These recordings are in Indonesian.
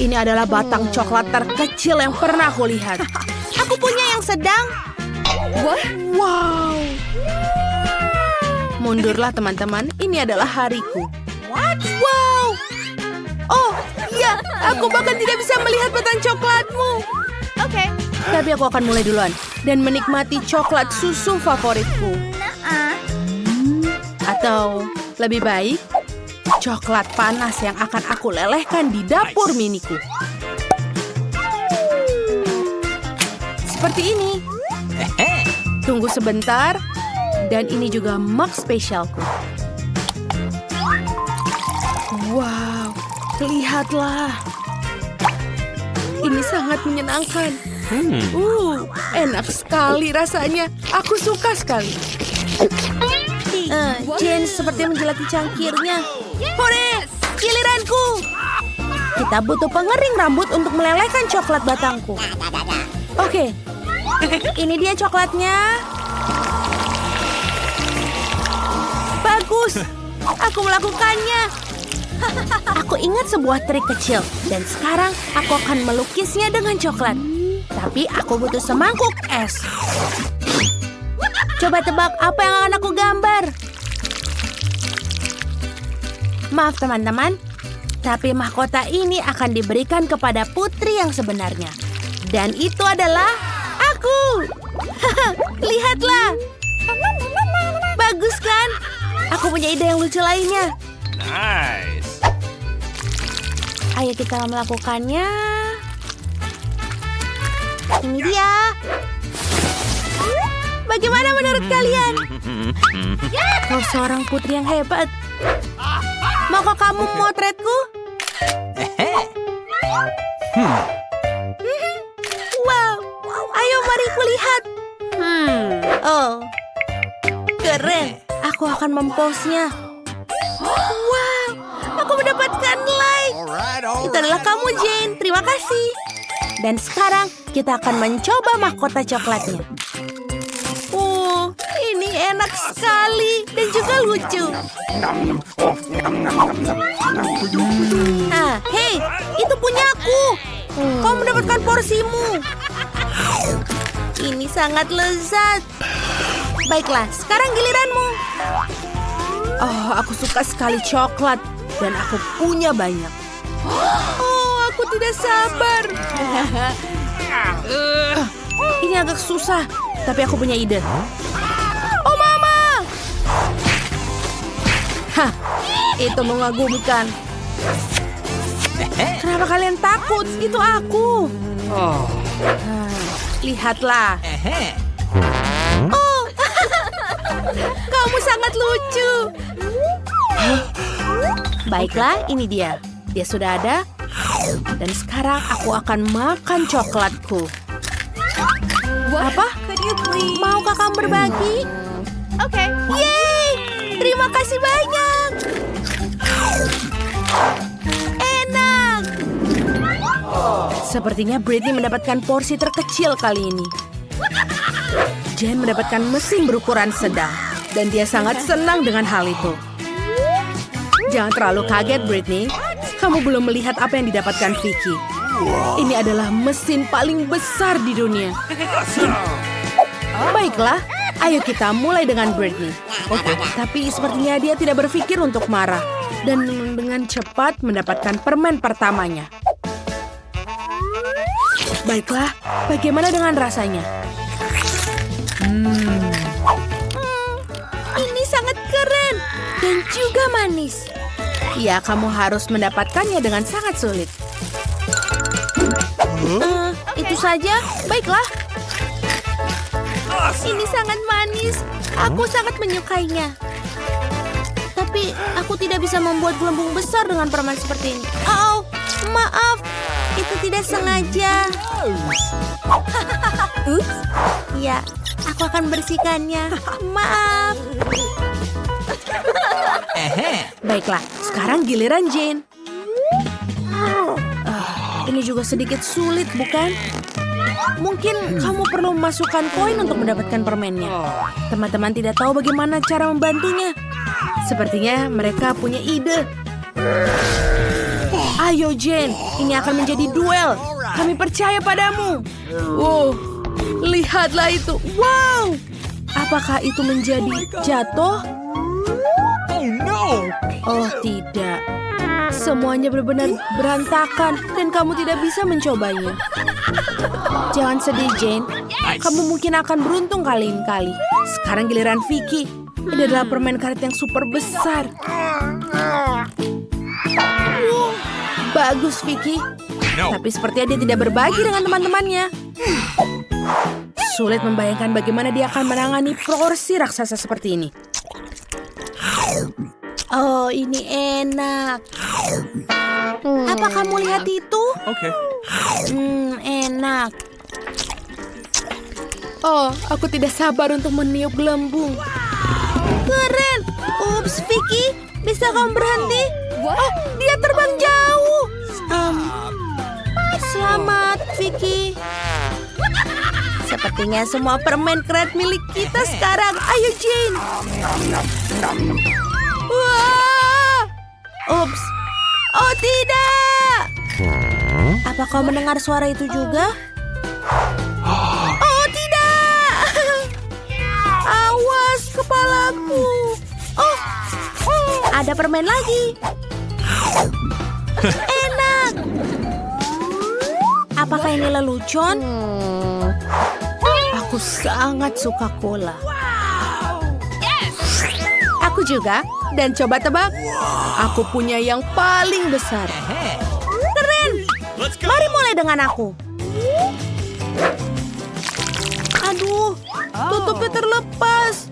Ini adalah batang coklat terkecil yang pernah aku lihat. Aku punya yang sedang. Wow. Mundurlah teman-teman, ini adalah hariku. Wow. Oh, iya, aku bahkan tidak bisa melihat batang coklatmu. Oke. Tapi aku akan mulai duluan dan menikmati coklat susu favoritku. Atau lebih baik, coklat panas yang akan aku lelehkan di dapur miniku. Seperti ini. Tunggu sebentar. Dan ini juga mug spesialku. Wow, lihatlah. Ini sangat menyenangkan. Enak sekali rasanya. Aku suka sekali. Jane seperti menjelati cangkirnya. Hore, giliranku. Kita butuh pengering rambut untuk melelehkan coklat batangku. Oke, ini dia coklatnya. Bagus, aku melakukannya. Aku ingat sebuah trik kecil. Dan sekarang aku akan melukisnya dengan coklat. Tapi aku butuh semangkuk es. Coba tebak apa yang akan aku gambar. Maaf teman-teman, tapi mahkota ini akan diberikan kepada putri yang sebenarnya. Dan itu adalah aku. Lihatlah. Bagus kan? Aku punya ide yang lucu lainnya. Nice. Ayo kita melakukannya. Ini dia. Bagaimana menurut kalian? Kau seorang putri yang hebat. Maukah kamu memotretku? Wow, ayo mari kulihat. Oh, keren. Aku akan memposnya. Wow, aku mendapatkan like. Itu adalah kamu, Jane. Terima kasih. Dan sekarang kita akan mencoba mahkota coklatnya. Ini enak sekali dan juga lucu. Hei, itu punyaku. Kau mendapatkan porsimu. Ini sangat lezat. Baiklah, sekarang giliranmu. Oh, aku suka sekali coklat dan aku punya banyak. Oh, aku tidak sabar. Ini agak susah, tapi aku punya ide. Oh, Mama! Hah, itu mengagumkan. Kenapa kalian takut? Itu aku. Lihatlah. Oh, kamu sangat lucu. Baiklah, ini dia. Dia sudah ada. Dan sekarang aku akan makan coklatku. Apa? Maukah kamu berbagi? Oke. Yeay! Terima kasih banyak. Enak. Sepertinya Britney mendapatkan porsi terkecil kali ini. Jane mendapatkan mesin berukuran sedang. Dan dia sangat senang dengan hal itu. Jangan terlalu kaget, Britney. Kamu belum melihat apa yang didapatkan Vicky. Ini adalah mesin paling besar di dunia. Baiklah, ayo kita mulai dengan Britney. Oke, tapi sepertinya dia tidak berpikir untuk marah. Dan dengan cepat mendapatkan permen pertamanya. Baiklah, bagaimana dengan rasanya? Ini sangat keren dan juga manis. Ya, kamu harus mendapatkannya dengan sangat sulit. Itu saja, baiklah. Ini sangat manis. Aku sangat menyukainya. Tapi aku tidak bisa membuat gelembung besar dengan permen seperti ini. Oh, maaf. Itu tidak sengaja. Ya, aku akan bersihkannya. Maaf. Baiklah, sekarang giliran Jane. Ini juga sedikit sulit, bukan? Mungkin kamu perlu memasukkan koin untuk mendapatkan permennya. Teman-teman tidak tahu bagaimana cara membantunya. Sepertinya mereka punya ide. Ayo Jane, ini akan menjadi duel. Kami percaya padamu. Wow, lihatlah itu. Wow, apakah itu menjadi jatuh? Oh no! Oh tidak, semuanya benar-benar berantakan dan kamu tidak bisa mencobanya. Jangan sedih Jane, kamu mungkin akan beruntung kali ini kali. Sekarang giliran Vicky. Ini adalah permen karet yang super besar. Bagus Vicky. No. Tapi sepertinya dia tidak berbagi dengan teman-temannya. Sulit membayangkan bagaimana dia akan menangani porsi raksasa seperti ini. Oh, ini enak. Apa kamu lihat itu? Okay. Enak. Oh, aku tidak sabar untuk meniup gelembung. Keren. Ups, Vicky. Bisa kamu berhenti? Oh, dia terbang jauh. Selamat, Vicky. Sepertinya semua permen karet milik kita sekarang. Ayo, Jane. Wah! Ups. Oh, tidak. Apa kau mendengar suara itu juga? Oh, tidak. Awas, kepalaku. Oh, ada permen lagi. Enak. Apakah ini lelucon? Aku sangat suka cola. Aku juga. Dan coba tebak, aku punya yang paling besar. Keren. Mari mulai dengan aku. Aduh, tutupnya terlepas.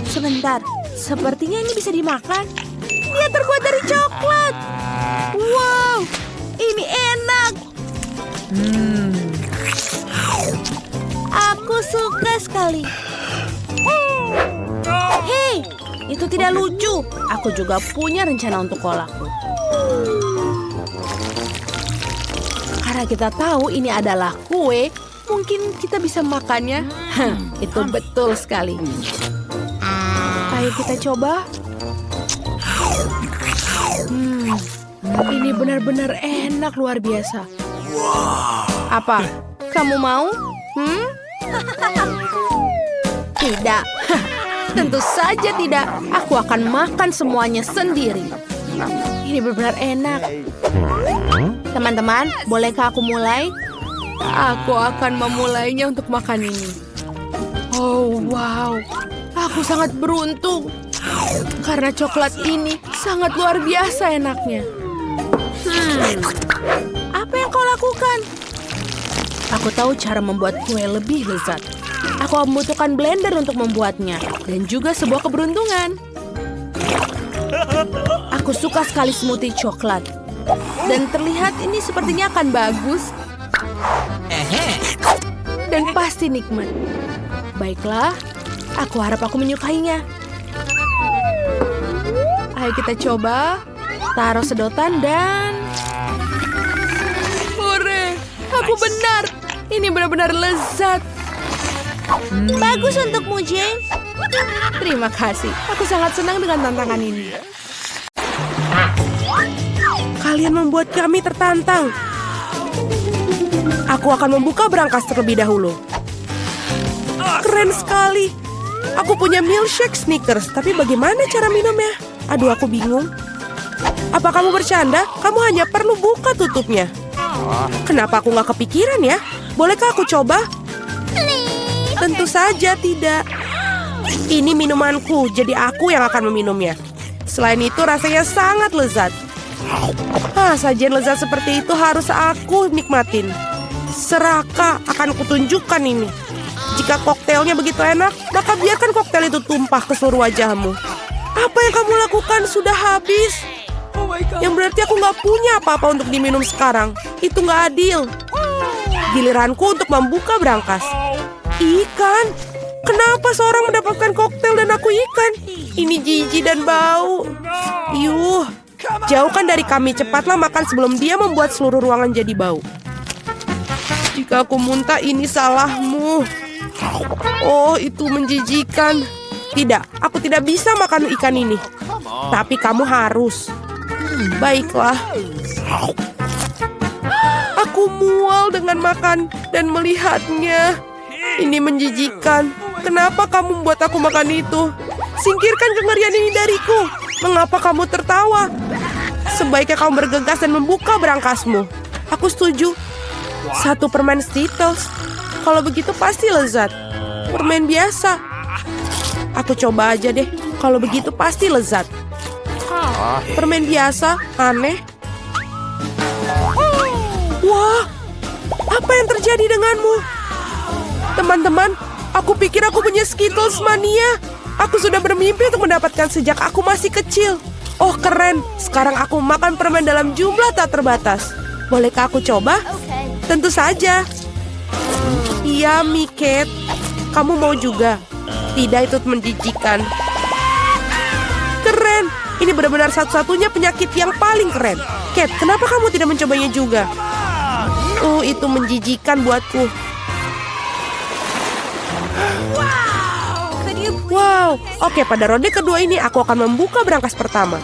Sebentar, sepertinya ini bisa dimakan. Dia terbuat dari coklat. Wow, ini enak. Aku suka sekali. Hei, itu tidak lucu. Aku juga punya rencana untuk kolaku. Karena kita tahu ini adalah kue, mungkin kita bisa makannya. Itu betul sekali. Ayo kita coba. Ini benar-benar enak luar biasa. Apa? Kamu mau? Tidak. Tentu saja tidak. Aku akan makan semuanya sendiri. Ini benar-benar enak. Teman-teman, bolehkah aku mulai? Aku akan memulainya untuk makan ini. Oh, wow. Aku sangat beruntung. Karena coklat ini sangat luar biasa enaknya. Apa yang kau lakukan? Aku tahu cara membuat kue lebih lezat. Aku membutuhkan blender untuk membuatnya. Dan juga sebuah keberuntungan. Aku suka sekali smoothie coklat. Dan terlihat ini sepertinya akan bagus. Dan pasti nikmat. Baiklah, aku harap aku menyukainya. Ayo kita coba. Taruh sedotan dan... Hore, aku benar. Ini benar-benar lezat. Bagus untukmu, Jane. Terima kasih. Aku sangat senang dengan tantangan ini. Kalian membuat kami tertantang. Aku akan membuka berangkas terlebih dahulu. Keren sekali. Aku punya milkshake Snickers, tapi bagaimana cara minumnya? Aduh, aku bingung. Apa kamu bercanda? Kamu hanya perlu buka tutupnya. Kenapa aku nggak kepikiran ya? Bolehkah aku coba? Tentu saja tidak. Ini minumanku, jadi aku yang akan meminumnya. Selain itu rasanya sangat lezat. Sajian lezat seperti itu harus aku nikmatin. Seraka akan kutunjukkan ini. Jika koktailnya begitu enak, maka biarkan koktail itu tumpah ke seluruh wajahmu. Apa yang kamu lakukan sudah habis. Yang berarti aku nggak punya apa-apa untuk diminum sekarang. Itu nggak adil. Giliranku untuk membuka berangkas. Ikan? Kenapa seorang mendapatkan koktail dan aku ikan? Ini jijik dan bau. Yuh, jauhkan dari kami. Cepatlah makan sebelum dia membuat seluruh ruangan jadi bau. Jika aku muntah, ini salahmu. Oh, itu menjijikan. Tidak, aku tidak bisa makan ikan ini. Tapi kamu harus. Baiklah. Aku mual dengan makan dan melihatnya. Ini menjijikan. Kenapa kamu membuat aku makan itu? Singkirkan kengerian ini dariku. Mengapa kamu tertawa? Sebaiknya kamu bergegas dan membuka berangkasmu. Aku setuju. 1 permen Skittles. Kalau begitu pasti lezat. Permen biasa. Aku coba aja deh. Kalau begitu pasti lezat. Permen biasa, aneh. Wah, apa yang terjadi denganmu? Teman-teman, aku pikir aku punya Skittles mania. Aku sudah bermimpi untuk mendapatkan sejak aku masih kecil. Oh keren, sekarang aku makan permen dalam jumlah tak terbatas. Bolehkah aku coba? Tentu saja. Iya, Kate. Kamu mau juga? Tidak, itu menjijikan. Keren, ini benar-benar satu-satunya penyakit yang paling keren. Kate, kenapa kamu tidak mencobanya juga? Itu menjijikan buatku. Wow, oke, pada ronde kedua ini aku akan membuka berangkas pertama.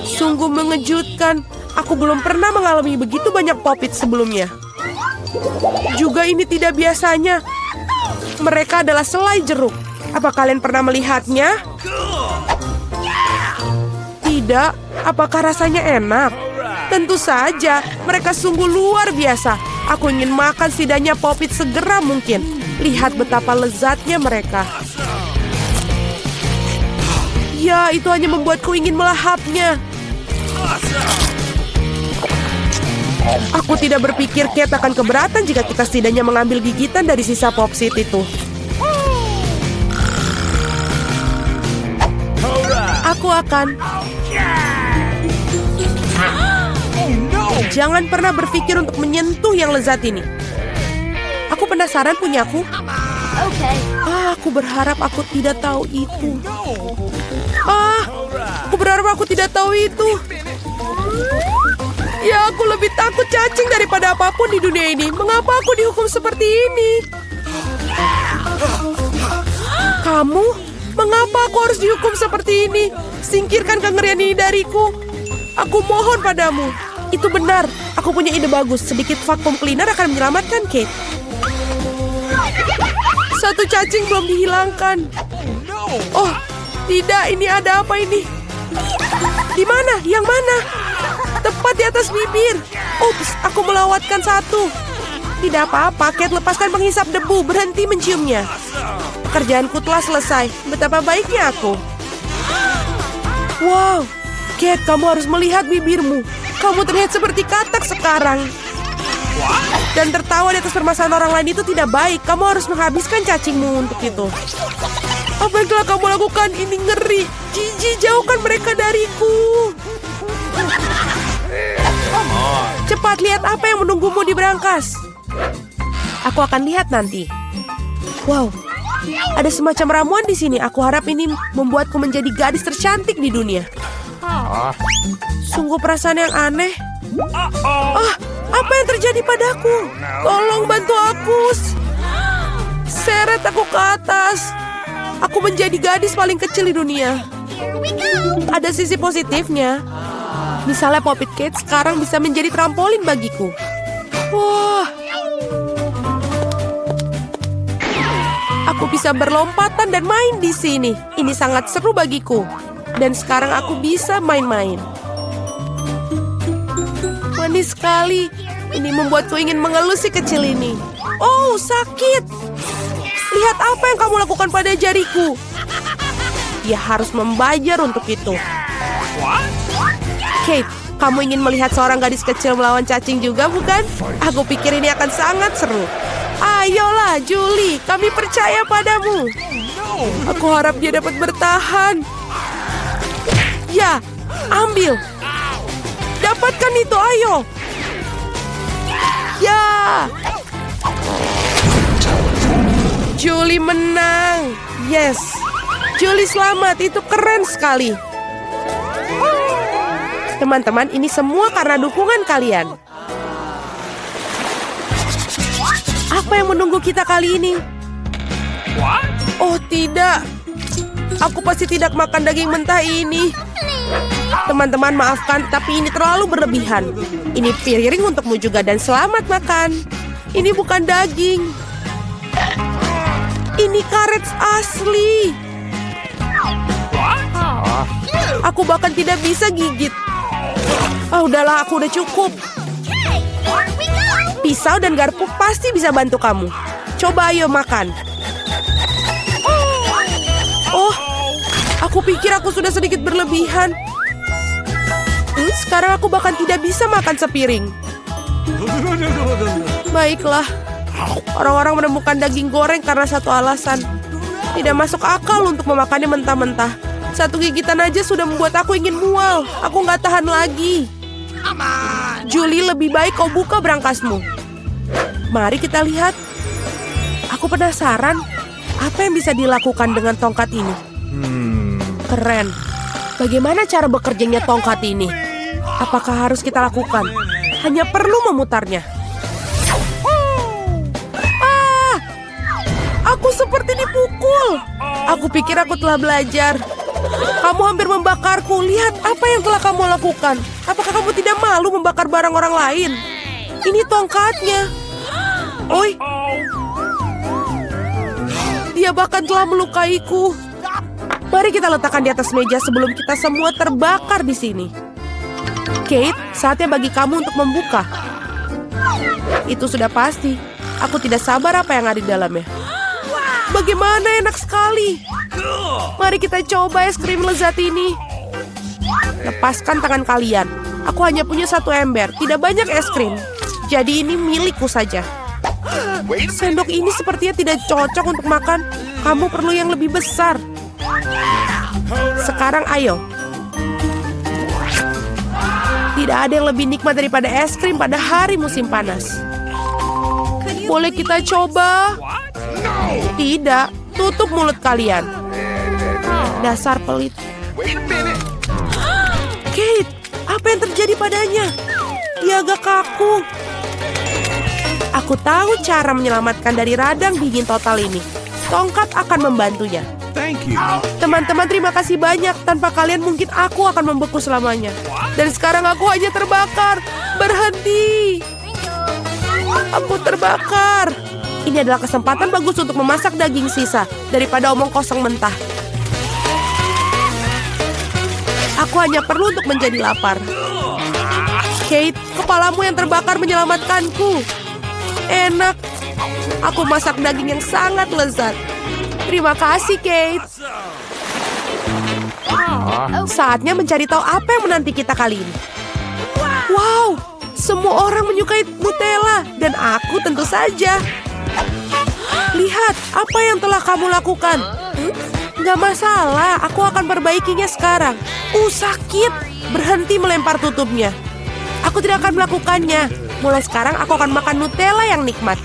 Sungguh mengejutkan. Aku belum pernah mengalami begitu banyak popit sebelumnya. Juga ini tidak biasanya. Mereka adalah selai jeruk. Apa kalian pernah melihatnya? Tidak. Apakah rasanya enak? Tentu saja. Mereka sungguh luar biasa. Aku ingin makan setidaknya popit segera mungkin. Lihat betapa lezatnya mereka. Ya, itu hanya membuatku ingin melahapnya. Aku tidak berpikir Kate akan keberatan jika kita setidaknya mengambil gigitan dari sisa popsit itu. Aku akan. Jangan pernah berpikir untuk menyentuh yang lezat ini. Aku penasaran punyaku. Aku berharap aku tidak tahu itu. Aku berharap aku tidak tahu itu. Ya, aku lebih takut cacing daripada apapun di dunia ini. Mengapa aku dihukum seperti ini? Kamu? Mengapa aku harus dihukum seperti ini? Singkirkan kengerian ini dariku. Aku mohon padamu. Itu benar. Aku punya ide bagus. Sedikit vacuum cleaner akan menyelamatkan Kate. 1 cacing belum dihilangkan. Oh, tidak. Ini ada apa ini? Di mana? Yang mana? Tepat di atas bibir. Ups, aku melewatkan 1. Tidak apa-apa, Kate, lepaskan penghisap debu. Berhenti menciumnya. Pekerjaanku telah selesai. Betapa baiknya aku. Wow, Kate, kamu harus melihat bibirmu. Kamu terlihat seperti katak sekarang. Dan tertawa di atas permasalahan orang lain itu tidak baik. Kamu harus menghabiskan cacingmu untuk itu. Apa yang telah kamu lakukan? Ini ngeri. Jijik, jauhkan mereka dariku. Cepat, lihat apa yang menunggumu di berangkas. Aku akan lihat nanti. Wow, ada semacam ramuan di sini. Aku harap ini membuatku menjadi gadis tercantik di dunia. Sungguh perasaan yang aneh. Apa yang terjadi padaku? Tolong bantu aku. Seret aku ke atas. Aku menjadi gadis paling kecil di dunia. Ada sisi positifnya. Misalnya Popit Kate sekarang bisa menjadi trampolin bagiku. Wah. Aku bisa berlompatan dan main di sini. Ini sangat seru bagiku. Dan sekarang aku bisa main-main. Manis sekali. Ini membuatku ingin mengelus si kecil ini. Oh, sakit. Lihat apa yang kamu lakukan pada jariku. Dia harus membayar untuk itu. Kate, kamu ingin melihat seorang gadis kecil melawan cacing juga, bukan? Aku pikir ini akan sangat seru. Ayolah, Julie, kami percaya padamu. Aku harap dia dapat bertahan. Ya, ambil. Dapatkan itu, ayo. Ya. Julie menang. Yes. Julie selamat, itu keren sekali. Teman-teman, ini semua karena dukungan kalian. Apa yang menunggu kita kali ini? Oh tidak. Aku pasti tidak makan daging mentah ini. Teman-teman maafkan, tapi ini terlalu berlebihan. Ini piring untukmu juga dan selamat makan. Ini bukan daging. Ini karet asli. Aku bahkan tidak bisa gigit. Udahlah, aku udah cukup. Pisau dan garpu pasti bisa bantu kamu. Coba ayo makan. Oh, aku pikir aku sudah sedikit berlebihan. Sekarang aku bahkan tidak bisa makan sepiring. Baiklah, orang-orang menemukan daging goreng karena satu alasan. Tidak masuk akal untuk memakannya mentah-mentah. Satu gigitan aja sudah membuat aku ingin mual. Aku nggak tahan lagi. Julie, lebih baik kau buka berangkasmu. Mari kita lihat. Aku penasaran, apa yang bisa dilakukan dengan tongkat ini? Keren. Bagaimana cara bekerjanya tongkat ini? Apakah harus kita lakukan? Hanya perlu memutarnya. Aku seperti dipukul. Aku pikir aku telah belajar. Kamu hampir membakarku. Lihat apa yang telah kamu lakukan. Apakah kamu tidak malu membakar barang orang lain? Ini tongkatnya. Oi. Dia bahkan telah melukaiku. Mari kita letakkan di atas meja sebelum kita semua terbakar di sini. Kate, saatnya bagi kamu untuk membuka. Itu sudah pasti. Aku tidak sabar apa yang ada di dalamnya. Bagaimana enak sekali. Mari kita coba es krim lezat ini. Lepaskan tangan kalian. Aku hanya punya satu ember, tidak banyak es krim. Jadi ini milikku saja. Sendok ini sepertinya tidak cocok untuk makan. Kamu perlu yang lebih besar. Sekarang ayo. Tidak ada yang lebih nikmat daripada es krim pada hari musim panas. Boleh kita coba? Tidak, tutup mulut kalian. Dasar pelit. Kate, apa yang terjadi padanya? Dia agak kaku. Aku tahu cara menyelamatkan dari radang dingin total ini. Tongkat akan membantunya. Thank you. Teman-teman, terima kasih banyak. Tanpa kalian mungkin aku akan membeku selamanya. Dan sekarang aku hanya terbakar. Berhenti. Aku terbakar. Ini adalah kesempatan bagus untuk memasak daging sisa daripada omong kosong mentah. Aku hanya perlu untuk menjadi lapar. Kate, kepalamu yang terbakar menyelamatkanku. Enak. Aku masak daging yang sangat lezat. Terima kasih, Kate. Saatnya mencari tahu apa yang menanti kita kali ini. Wow, semua orang menyukai Nutella dan aku tentu saja. Lihat apa yang telah kamu lakukan. Nggak masalah, aku akan perbaikinya sekarang. Sakit. Berhenti melempar tutupnya. Aku tidak akan melakukannya. Mulai sekarang aku akan makan Nutella yang nikmat.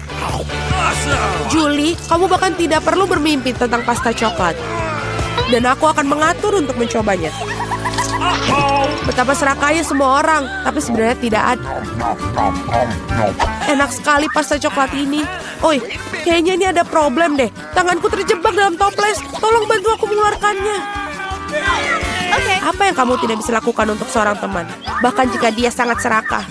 Julie, kamu bahkan tidak perlu bermimpi tentang pasta coklat. Dan aku akan mengatur untuk mencobanya. Betapa serakahnya semua orang, tapi sebenarnya tidak ada. Enak sekali pasta coklat ini. Oi, kayaknya ini ada problem deh. Tanganku terjebak dalam toples. Tolong bantu aku mengeluarkannya. Apa yang kamu tidak bisa lakukan untuk seorang teman? Bahkan jika dia sangat serakah.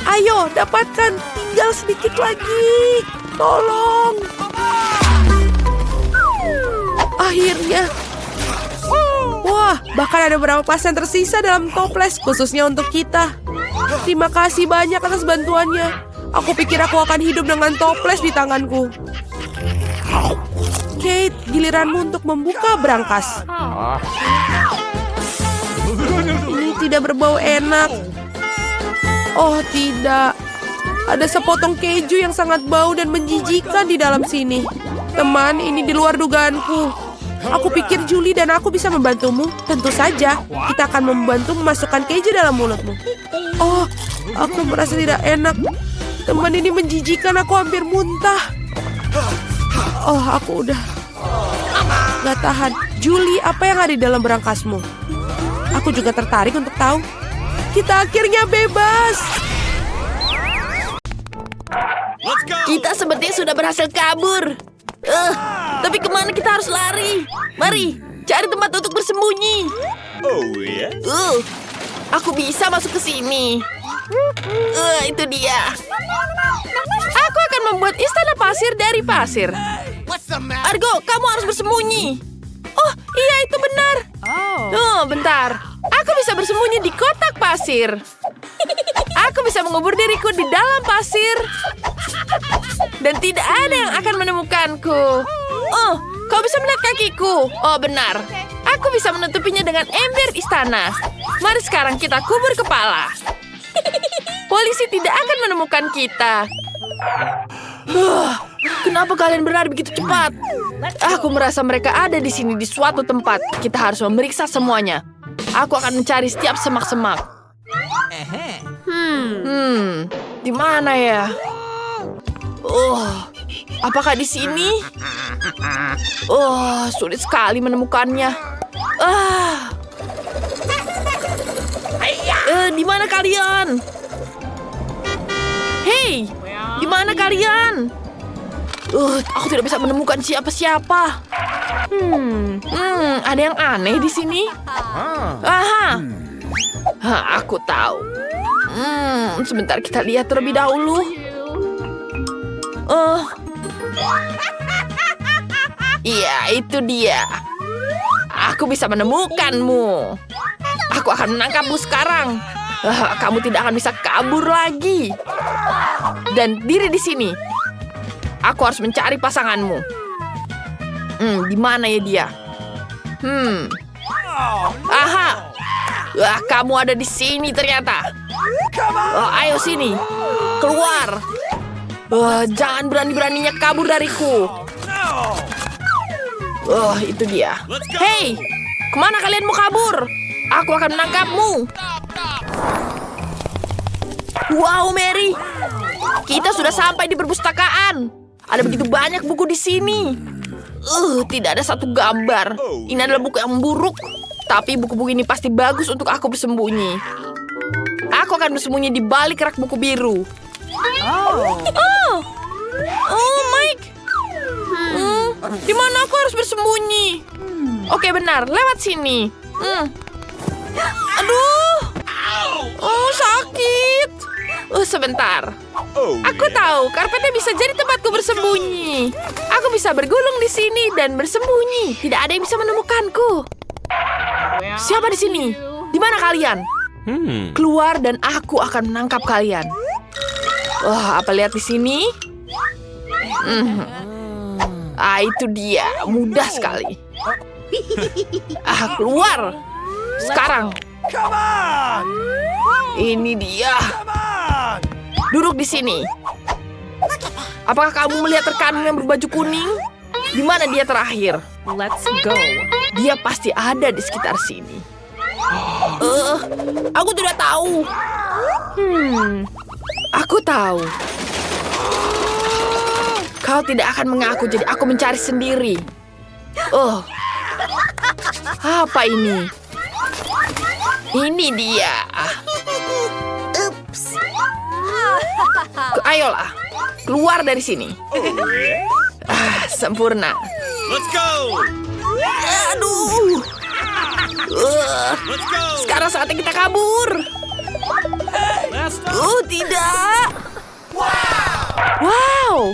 Ayo, dapatkan. Tinggal sedikit lagi. Tolong. Akhirnya. Wah, bahkan ada beberapa pasien tersisa dalam toples khususnya untuk kita. Terima kasih banyak atas bantuannya. Aku pikir aku akan hidup dengan toples di tanganku. Kate, giliranmu untuk membuka berangkas. Ini tidak berbau enak. Oh tidak. Ada sepotong keju yang sangat bau dan menjijikan di dalam sini. Teman, ini di luar dugaanku. Aku pikir Julie dan aku bisa membantumu. Tentu saja, kita akan membantu memasukkan keju dalam mulutmu. Oh, aku merasa tidak enak. Teman, ini menjijikan, aku hampir muntah. Oh, aku udah gak tahan. Julie, apa yang ada di dalam berangkasmu? Aku juga tertarik untuk tahu. Kita akhirnya bebas. Kita sepertinya sudah berhasil kabur. Tapi kemana kita harus lari? Mari, cari tempat untuk bersembunyi. Oh, yeah? Aku bisa masuk ke sini. Itu dia. Aku akan membuat istana pasir dari pasir. Argo, kamu harus bersembunyi. Oh, iya itu benar. Bentar. Aku bisa bersembunyi di kotak pasir. Aku bisa mengubur diriku di dalam pasir. Dan tidak ada yang akan menemukanku. Oh, kau bisa melihat kakiku. Oh, benar. Aku bisa menutupinya dengan ember istana. Mari sekarang kita kubur kepala. Polisi tidak akan menemukan kita. Kenapa kalian berlari begitu cepat? Aku merasa mereka ada di sini di suatu tempat. Kita harus memeriksa semuanya. Aku akan mencari setiap semak-semak. Di mana ya? Apakah di sini? Sulit sekali menemukannya. Di mana kalian? Hei, di mana kalian? Aku tidak bisa menemukan siapa-siapa. Ada yang aneh di sini. Aku tahu. Sebentar kita lihat terlebih dahulu. Iya, itu dia. Aku bisa menemukanmu. Aku akan menangkapmu sekarang. Kamu tidak akan bisa kabur lagi. Dan diri di sini. Aku harus mencari pasanganmu. Di mana ya dia? Aha. Kamu ada di sini ternyata. Ayo sini. Keluar. Jangan berani-beraninya kabur dariku. Itu dia. Hei, kemana kalian mau kabur? Aku akan menangkapmu. Wow, Mary. Kita sudah sampai di perpustakaan. Ada begitu banyak buku di sini. Tidak ada satu gambar. Ini adalah buku yang buruk. Tapi buku-buku ini pasti bagus untuk aku bersembunyi. Aku akan bersembunyi di balik rak buku biru. Mike. Di mana aku harus bersembunyi? Oke, benar. Lewat sini. Aduh. Sakit. Sebentar. Aku tahu, karpetnya bisa jadi tempatku bersembunyi. Aku bisa bergulung di sini dan bersembunyi. Tidak ada yang bisa menemukanku. Siapa di sini? Di mana kalian? Keluar dan aku akan menangkap kalian. Apa lihat di sini? Itu dia. Mudah sekali. Keluar. Sekarang. Ini dia. Duduk di sini. Apakah kamu melihat rekanmu yang berbaju kuning? Di mana dia terakhir? Let's go. Dia pasti ada di sekitar sini. Aku tidak tahu. Aku tahu. Kau tidak akan mengaku, jadi aku mencari sendiri. Apa ini? Ini dia. Ayolah, keluar dari sini. Sempurna. Let's go! Aduh. Sekarang saatnya kita kabur. Tidak. Wow.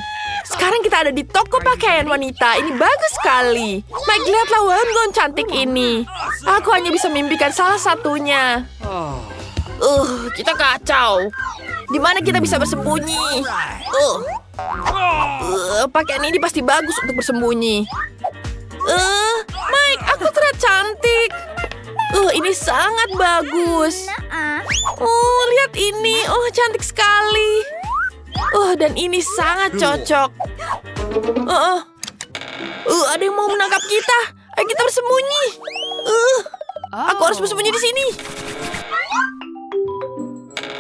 Sekarang kita ada di toko pakaian wanita. Ini bagus sekali. Mike, lihatlah gaun cantik ini. Aku hanya bisa mimpikan salah satunya. Kita kacau. Di mana kita bisa bersembunyi? Pakaian ini pasti bagus untuk bersembunyi. Mike, aku terlihat cantik. Ini sangat bagus. Lihat ini. Cantik sekali. Dan ini sangat cocok. Ada yang mau menangkap kita. Ayo kita bersembunyi. Aku harus bersembunyi di sini.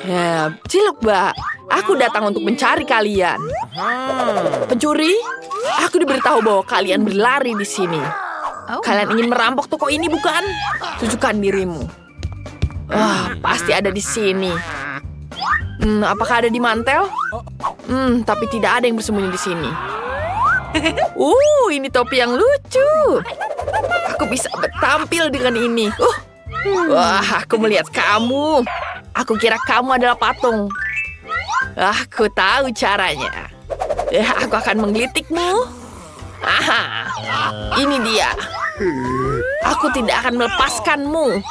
Ya, Ciluk, Mbak. Aku datang untuk mencari kalian. Pencuri? Aku diberitahu bahwa kalian berlari di sini. Kalian ingin merampok toko ini, bukan? Tunjukkan dirimu. Pasti ada di sini. Apakah ada di mantel? Tapi tidak ada yang bersembunyi di sini. Ini topi yang lucu. Aku bisa tampil dengan ini. Wah, aku melihat kamu. Aku kira kamu adalah patung. Aku tahu caranya. Aku akan menggelitikmu. Aha, ini dia. Aku tidak akan melepaskanmu.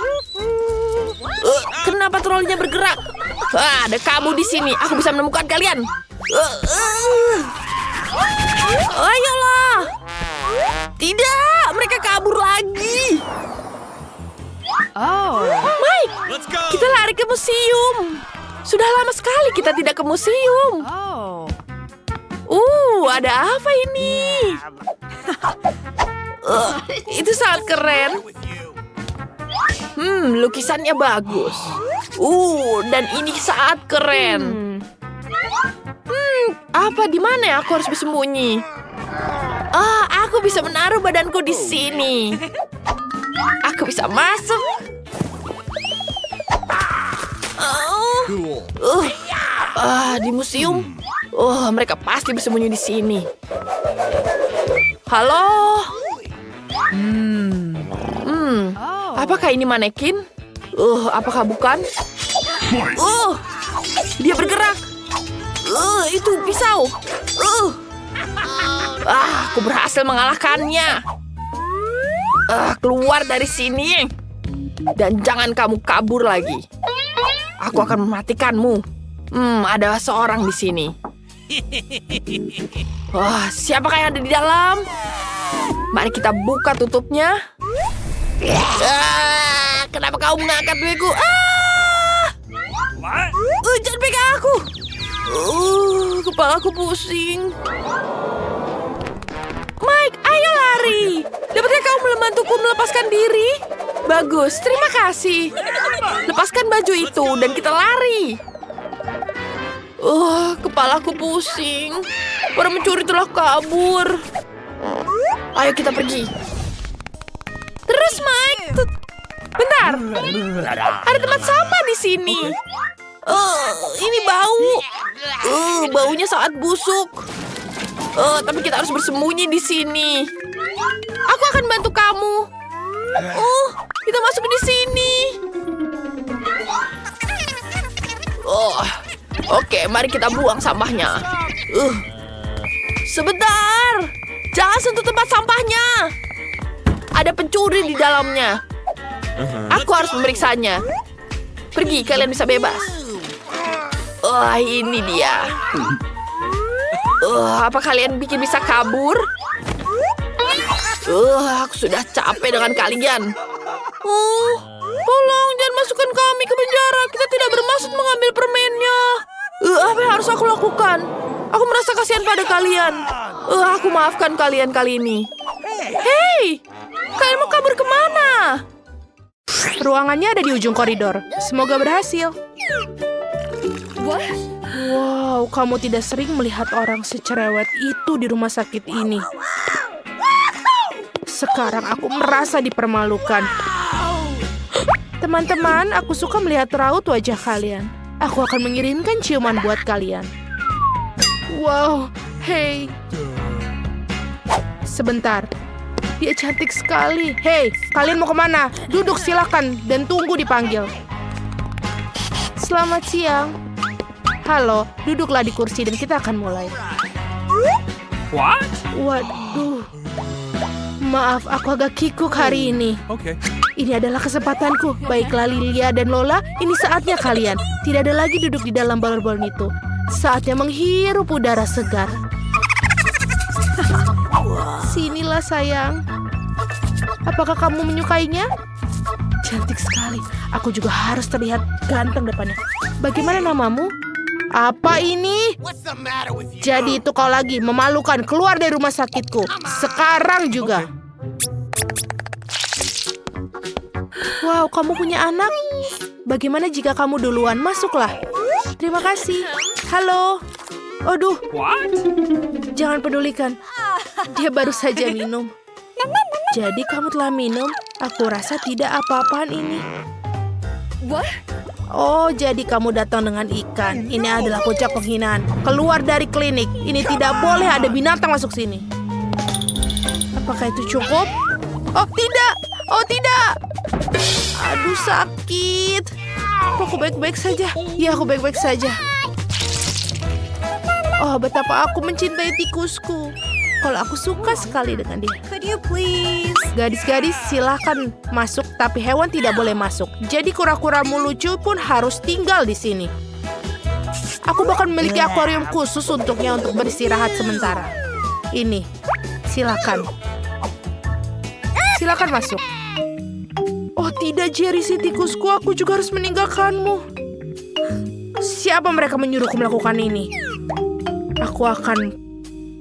Kenapa trolinya bergerak? Ada kamu di sini. Aku bisa menemukan kalian. Ayolah. Tidak, mereka kabur lagi. Mike, kita lari ke museum. Sudah lama sekali kita tidak ke museum. Ada apa ini? Itu sangat keren. Lukisannya bagus. Dan ini sangat keren. Apa di mana ya aku harus bersembunyi? Aku bisa menaruh badanku di sini. Aku bisa masuk. Di museum. Mereka pasti bersembunyi di sini. Halo? Apakah ini manekin? Apakah bukan? Dia bergerak. Itu pisau. Aku berhasil mengalahkannya. Keluar dari sini. Dan jangan kamu kabur lagi. Aku akan mematikanmu. Ada seorang di sini. Siapakah yang ada di dalam? Mari kita buka tutupnya. Kenapa kau mengangkat duitku? Jangan pegang aku. Kepalaku pusing. Mike, ayo lari. Dapatkah kau membantuku melepaskan diri? Bagus, terima kasih. Lepaskan baju itu dan kita lari. Kepalaku pusing. Para pencuri telah kabur. Ayo kita pergi. Terus, Mike. Bentar. Ada tempat sampah di sini. Ini bau. Baunya sangat busuk. Tapi kita harus bersembunyi di sini. Aku akan bantu kamu. Kita masuk di sini. Oke, mari kita buang sampahnya. Sebentar. Jangan sentuh tempat sampahnya. Ada pencuri di dalamnya. Aku harus memeriksanya. Pergi, kalian bisa bebas. Ini dia. Apa kalian bisa kabur? Aku sudah capek dengan kalian. Tolong, jangan masukkan kami ke penjara. Kita tidak bermaksud mengambil permennya. Apa yang harus aku lakukan? Aku merasa kasihan pada kalian. Aku maafkan kalian kali ini. Hei, kalian mau kabur kemana? Ruangannya ada di ujung koridor. Semoga berhasil. Wow, kamu tidak sering melihat orang secerewet itu di rumah sakit ini. Sekarang aku merasa dipermalukan. Teman-teman, aku suka melihat raut wajah kalian. Aku akan mengirimkan ciuman buat kalian. Wow, hei. Sebentar. Dia cantik sekali. Hei, kalian mau kemana? Duduk silakan dan tunggu dipanggil. Selamat siang. Halo, duduklah di kursi dan kita akan mulai. What? Waduh. Maaf, aku agak kikuk hari ini. Okay. Ini adalah kesempatanku. Baiklah Lilia dan Lola, ini saatnya kalian. Tidak ada lagi duduk di dalam balon-balon itu. Saatnya menghirup udara segar. Sinilah sayang. Apakah kamu menyukainya? Cantik sekali. Aku juga harus terlihat ganteng depannya. Bagaimana namamu? Apa ini? Jadi itu kau lagi memalukan, keluar dari rumah sakitku. Sekarang juga. Wow, kamu punya anak? Bagaimana jika kamu duluan? Masuklah. Terima kasih. Halo. Aduh. What? Jangan pedulikan. Dia baru saja minum. Jadi kamu telah minum? Aku rasa tidak apa-apaan ini. Oh, jadi kamu datang dengan ikan. Ini adalah puncak penghinaan. Keluar dari klinik. Ini tidak boleh ada binatang masuk sini. Apakah itu cukup? Oh, tidak. Oh, tidak. Aduh, sakit. Apa aku baik-baik saja? Ya, aku baik-baik saja. Oh, betapa aku mencintai tikusku. Kalau aku suka sekali dengan dia. Could you please? Gadis-gadis silahkan masuk, tapi hewan tidak boleh masuk. Jadi kura-kuramu lucu pun harus tinggal di sini. Aku bahkan memiliki akuarium khusus untuknya untuk beristirahat sementara. Ini, silakan. Silakan masuk. Oh tidak, Jerry, si tikusku, aku juga harus meninggalkanmu. Siapa mereka menyuruhku melakukan ini? Aku akan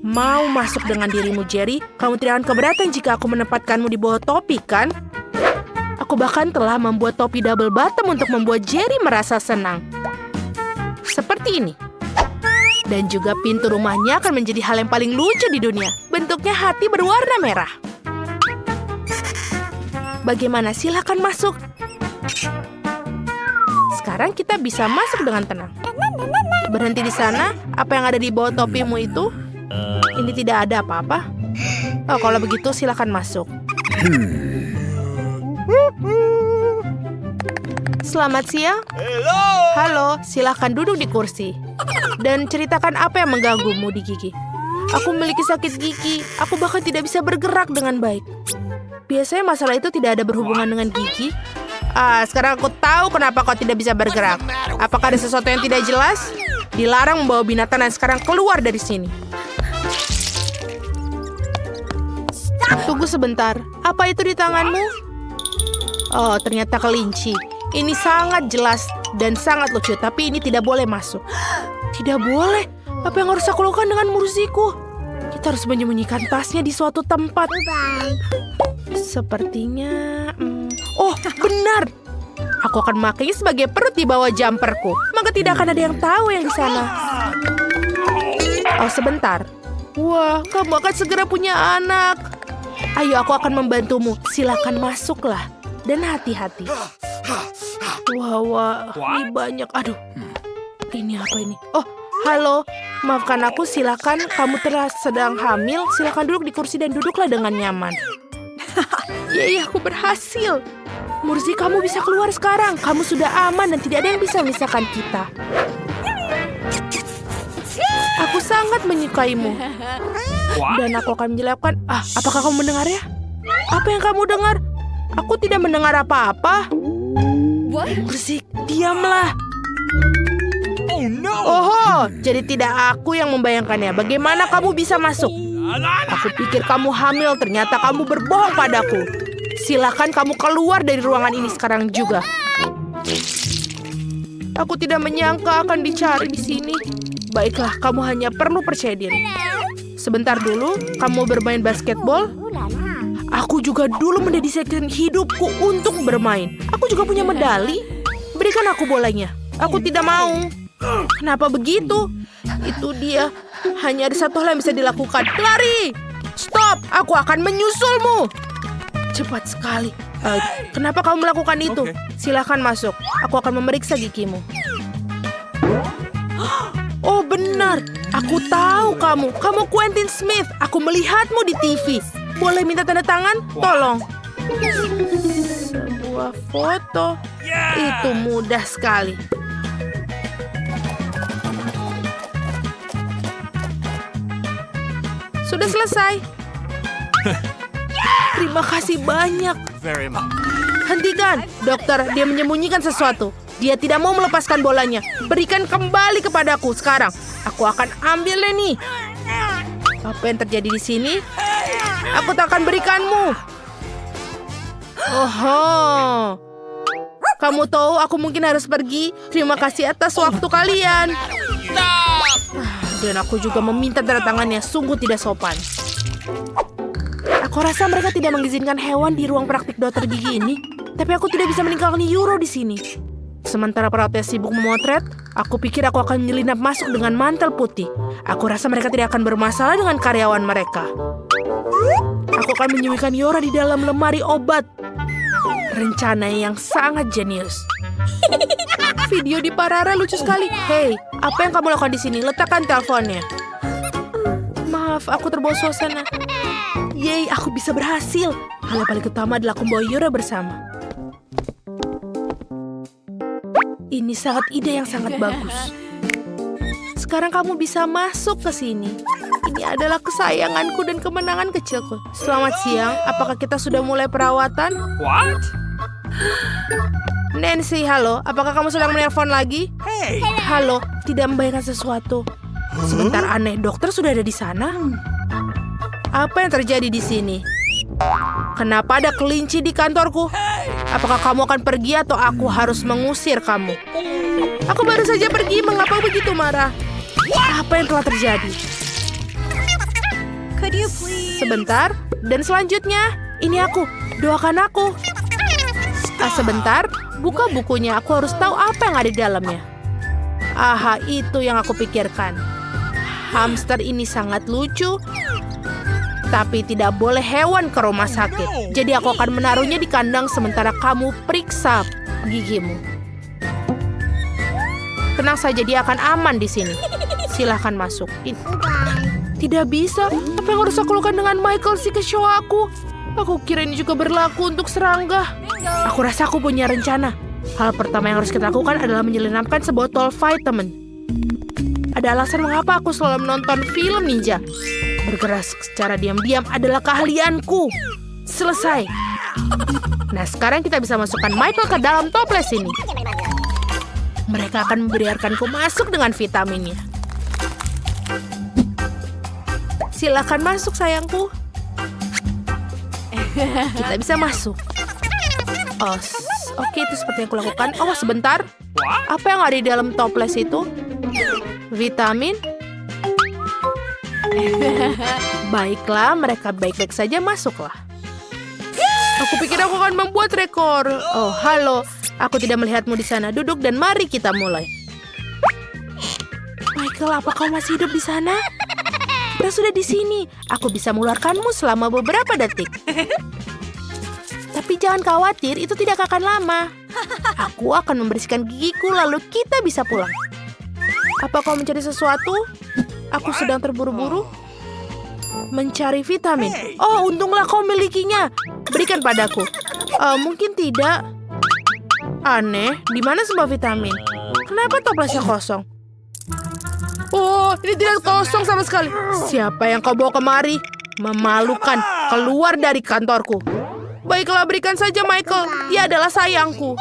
mau masuk dengan dirimu, Jerry. Kamu tidak akan keberatan jika aku menempatkanmu di bawah topi, kan? Aku bahkan telah membuat topi double bottom untuk membuat Jerry merasa senang. Seperti ini. Dan juga pintu rumahnya akan menjadi hal yang paling lucu di dunia. Bentuknya hati berwarna merah. Bagaimana? Silakan masuk. Sekarang kita bisa masuk dengan tenang. Berhenti di sana. Apa yang ada di bawah topimu itu? Ini tidak ada apa-apa. Oh, kalau begitu silakan masuk. Selamat siang. Halo, silakan duduk di kursi. Dan ceritakan apa yang mengganggumu di gigi. Aku memiliki sakit gigi. Aku bahkan tidak bisa bergerak dengan baik. Biasanya masalah itu tidak ada berhubungan dengan gigi. Sekarang aku tahu kenapa kau tidak bisa bergerak. Apakah ada sesuatu yang tidak jelas? Dilarang membawa binatang dan sekarang keluar dari sini. Tunggu sebentar. Apa itu di tanganmu? Oh, ternyata kelinci. Ini sangat jelas dan sangat lucu, tapi ini tidak boleh masuk. Tidak boleh? Apa yang harus aku lakukan dengan Murziku? Kita harus menyembunyikan tasnya di suatu tempat. Sepertinya... Oh, benar! Aku akan memakainya sebagai perut di bawah jumperku. Maka tidak akan ada yang tahu yang di sana. Oh, sebentar. Wah, kamu akan segera punya anak. Ayo, aku akan membantumu. Silakan masuklah. Dan hati-hati. Wah, ini banyak. Aduh, ini apa ini? Oh, halo. Maafkan aku, silakan. Kamu sedang hamil. Silakan duduk di kursi dan duduklah dengan nyaman. Yeay, aku berhasil. Murzi, kamu bisa keluar sekarang. Kamu sudah aman dan tidak ada yang bisa memisahkan kita. Aku sangat menyukaimu. Dan aku akan menjelaskan. Apakah kamu mendengarnya? Apa yang kamu dengar? Aku tidak mendengar apa-apa. Murzi, diamlah. Oh, jadi tidak aku yang membayangkannya. Bagaimana kamu bisa masuk? Aku pikir kamu hamil, ternyata kamu berbohong padaku. Silakan kamu keluar dari ruangan ini sekarang juga. Aku tidak menyangka akan dicari di sini. Baiklah, kamu hanya perlu percaya diri. Sebentar dulu, kamu bermain basketball? Aku juga dulu mendedikasikan hidupku untuk bermain. Aku juga punya medali. Berikan aku bolanya. Aku tidak mau. Kenapa begitu? Itu dia. Hanya ada satu hal yang bisa dilakukan. Lari! Stop! Aku akan menyusulmu. Cepat sekali. Kenapa kamu melakukan itu? Silakan masuk. Aku akan memeriksa gigimu. Oh benar. Aku tahu kamu. Kamu Quentin Smith. Aku melihatmu di TV. Boleh minta tanda tangan? Tolong. Sebuah foto. Itu mudah sekali. Sudah selesai. Terima kasih banyak. Hentikan, dokter. Dia menyembunyikan sesuatu. Dia tidak mau melepaskan bolanya. Berikan kembali kepadaku sekarang. Aku akan ambilnya nih. Apa yang terjadi di sini? Aku tak akan berikanmu. Oh, kamu tahu aku mungkin harus pergi. Terima kasih atas waktu kalian. Dan aku juga meminta tanda tangannya. Sungguh tidak sopan. Aku rasa mereka tidak mengizinkan hewan di ruang praktik dokter gigi ini. Tapi aku tidak bisa meninggalkan Euro di sini. Sementara perawatnya sibuk memotret, aku pikir aku akan menyelinap masuk dengan mantel putih. Aku rasa mereka tidak akan bermasalah dengan karyawan mereka. Aku akan menyembunyikan Yora di dalam lemari obat. Rencana yang sangat jenius. Video di Parara lucu sekali. Hei, apa yang kamu lakukan di sini? Letakkan teleponnya. Maaf, aku terbawa suasana. Yeay, aku bisa berhasil. Hal yang paling utama adalah aku membawa Yora bersama. Ini sangat ide yang sangat bagus. Sekarang kamu bisa masuk ke sini. Ini adalah kesayanganku dan kemenangan kecilku. Selamat siang, apakah kita sudah mulai perawatan? What? Nancy, halo. Apakah kamu sedang menelpon lagi? Hey. Halo, tidak membayangkan sesuatu. Sebentar, aneh. Dokter sudah ada di sana? Apa yang terjadi di sini? Kenapa ada kelinci di kantorku? Apakah kamu akan pergi atau aku harus mengusir kamu? Aku baru saja pergi. Mengapa begitu marah? Apa yang telah terjadi? Sebentar. Dan selanjutnya, ini aku. Doakan aku. Sebentar. Buka bukunya, aku harus tahu apa yang ada di dalamnya. Aha, itu yang aku pikirkan. Hamster ini sangat lucu, tapi tidak boleh hewan ke rumah sakit. Jadi aku akan menaruhnya di kandang sementara kamu periksa gigimu. Tenang saja, dia akan aman di sini. Silahkan masuk. Tidak bisa. Apa yang harus aku lakukan dengan Michael si kecoa aku? Aku kira ini juga berlaku untuk serangga. Aku rasa aku punya rencana. Hal pertama yang harus kita lakukan adalah menyelinapkan sebotol vitamin. Ada alasan mengapa aku selalu menonton film ninja. Bergerak secara diam-diam adalah keahlianku. Selesai. Nah, sekarang kita bisa masukkan Michael ke dalam toples ini. Mereka akan membiarkanku masuk dengan vitaminnya. Silakan masuk, sayangku. Kita bisa masuk. Oh, oke, itu seperti yang kulakukan. Oh, sebentar. Apa yang ada di dalam toples itu? Vitamin? Baiklah, mereka baik-baik saja, masuklah. Aku pikir aku akan membuat rekor. Oh, halo. Aku tidak melihatmu di sana. Duduk dan mari kita mulai. Michael, apa kau masih hidup di sana? Kita sudah di sini. Aku bisa mengeluarkanmu selama beberapa detik. Tapi jangan khawatir, itu tidak akan lama. Aku akan membersihkan gigiku, lalu kita bisa pulang. Apa kau mencari sesuatu? Aku sedang terburu-buru. Mencari vitamin. Oh, untunglah kau milikinya. Berikan padaku. Mungkin tidak. Aneh, di mana semua vitamin? Kenapa toplesnya kosong? Oh, ini tidak kosong sama sekali. Siapa yang kau bawa kemari? Memalukan. Keluar dari kantorku. Baiklah, berikan saja Michael. Dia adalah sayangku.